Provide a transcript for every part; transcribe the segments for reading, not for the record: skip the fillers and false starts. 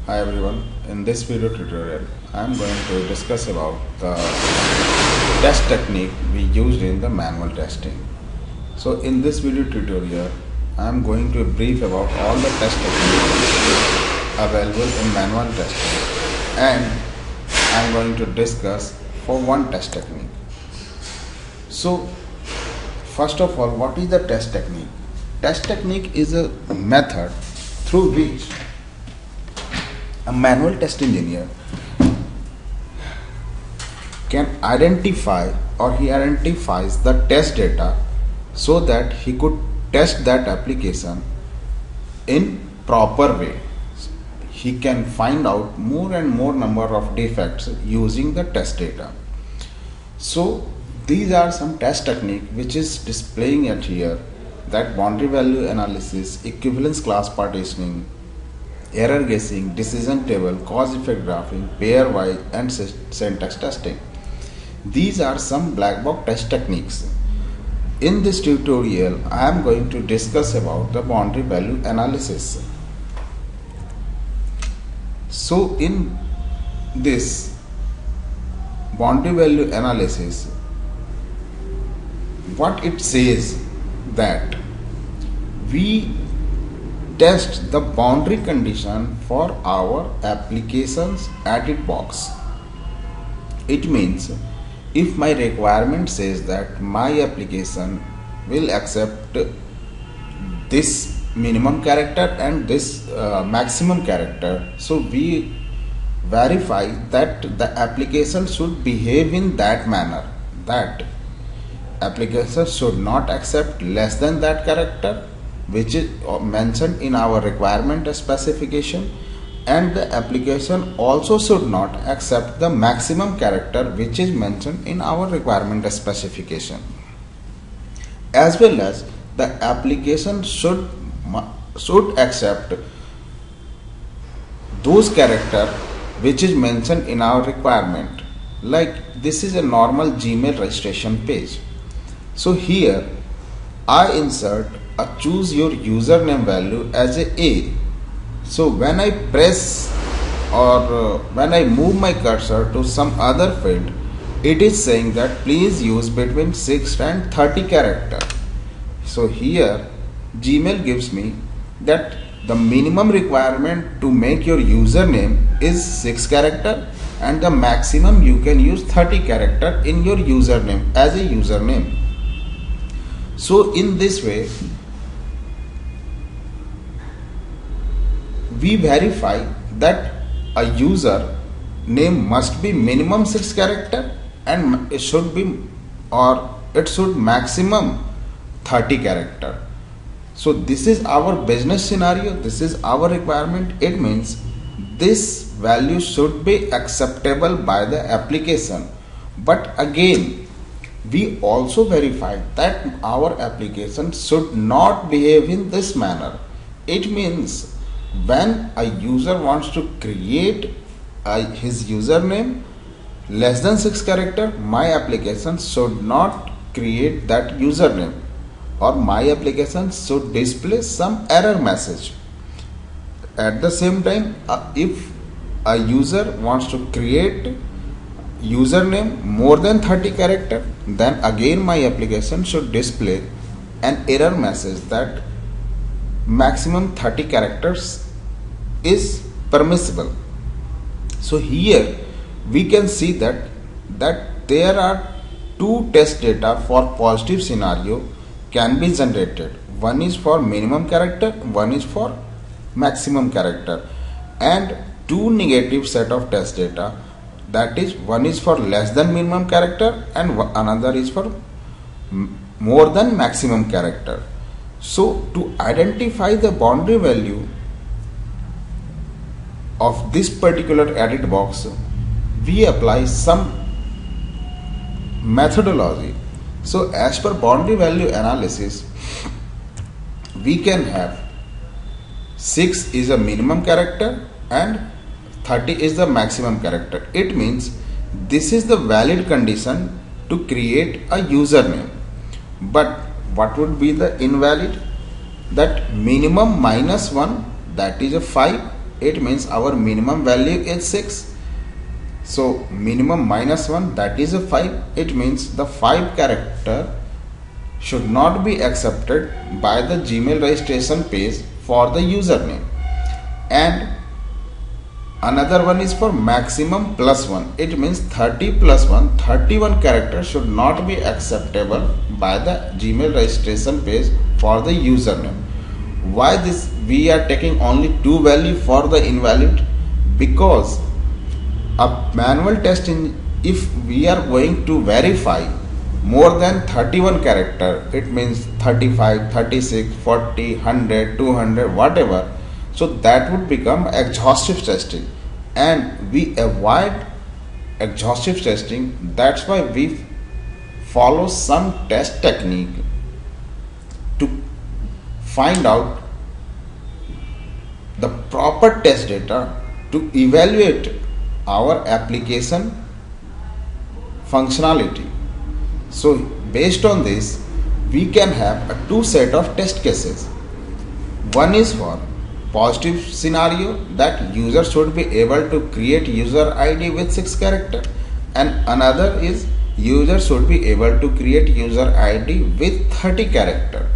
Hi everyone, in this video tutorial I am going to discuss about the test technique we used in the manual testing. So in this video tutorial I am going to brief about all the test techniques available in manual testing, and I am going to discuss for one test technique. So first of all, what is the test technique? Test technique is a method through which a manual test engineer can identify, or he identifies the test data so that he could test that application in proper way. He can find out more and more number of defects using the test data. So these are some test technique which is displaying at here, that boundary value analysis, equivalence class partitioning, error guessing, decision table, cause effect graphing, pair wise, and syntax testing. These are some black box test techniques. In this tutorial I am going to discuss about the boundary value analysis. So in this boundary value analysis, what it says that we test the boundary condition for our application's edit box. It means if my requirement says that my application will accept this minimum character and this maximum character, so we verify that the application should behave in that manner, that application should not accept less than that character which is mentioned in our requirement specification, and the application also should not accept the maximum character which is mentioned in our requirement specification, as well as the application should accept those character which is mentioned in our requirement. Like this is a normal Gmail registration page. So here I insert a choose your username value as a. So when I press or when I move my cursor to some other field, it is saying that please use between 6 and 30 character. So here Gmail gives me that the minimum requirement to make your username is 6 character, and the maximum you can use 30 character in your username as a username. So in this way we verify that a user name must be minimum 6 character and it should be, or it should maximum 30 character. So this is our business scenario, this is our requirement. It means this value should be acceptable by the application. But again, we also verify that our application should not behave in this manner. It means when a user wants to create his username less than 6 character, my application should not create that username, or my application should display some error message. At the same time, if a user wants to create username more than 30 character, then again my application should display an error message that maximum 30 characters is permissible. So here we can see that there are two test data for positive scenario can be generated. One is for minimum character, one is for maximum character, and two negative set of test data, that is one is for less than minimum character and another is for more than maximum character. So to identify the boundary value of this particular edit box, we apply some methodology. So as per boundary value analysis, we can have 6 is a minimum character and 30 is the maximum character. It means this is the valid condition to create a username. But what would be the invalid? That minimum -1, that is a 5, it means our minimum value is 6. So minimum minus 1, that is a 5. It means the 5 character should not be accepted by the Gmail registration page for the username. And another one is for maximum plus 1. It means 30 plus 1, 31 character should not be acceptable by the Gmail registration page for the username. Why this we are taking only 2 value for the invalid? Because a manual test, if we are going to verify more than 31 character, it means 35, 36, 40, 100, 200, whatever. So that would become exhaustive testing, and we avoid exhaustive testing. That's why we follow some test technique to find out the proper test data to evaluate our application functionality. So based on this, we can have a 2 set of test cases. One is for positive scenario, that user should be able to create user ID with 6 character, and another is user should be able to create user ID with 30 character.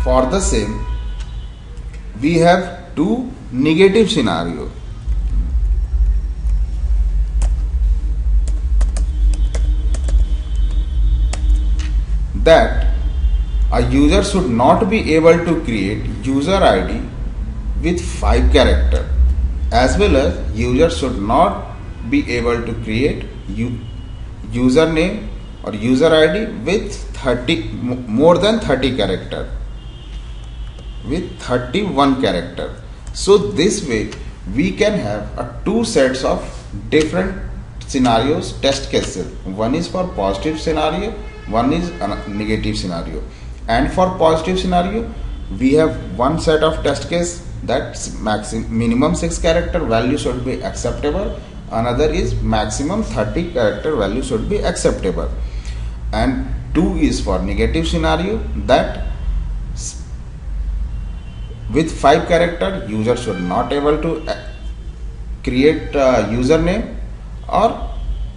For the same, we have 2 negative scenario. That a user should not be able to create user ID with 5 character, as well as user should not be able to create username or user ID with more than 30 character, with 31 character. So this way we can have 2 sets of different scenarios test cases. One is for positive scenario, one is a negative scenario. And for positive scenario, we have one set of test case, that minimum 6 character value should be acceptable. Another is maximum 30 character value should be acceptable. And 2 is for negative scenario, that with 5 character user should not able to create username,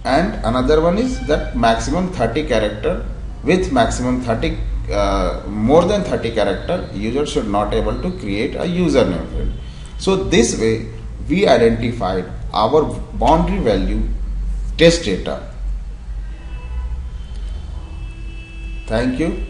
and another one is that maximum 30 character, with maximum 30 more than 30 character user should not able to create a username field. So this way we identified our boundary value test data. Thank you.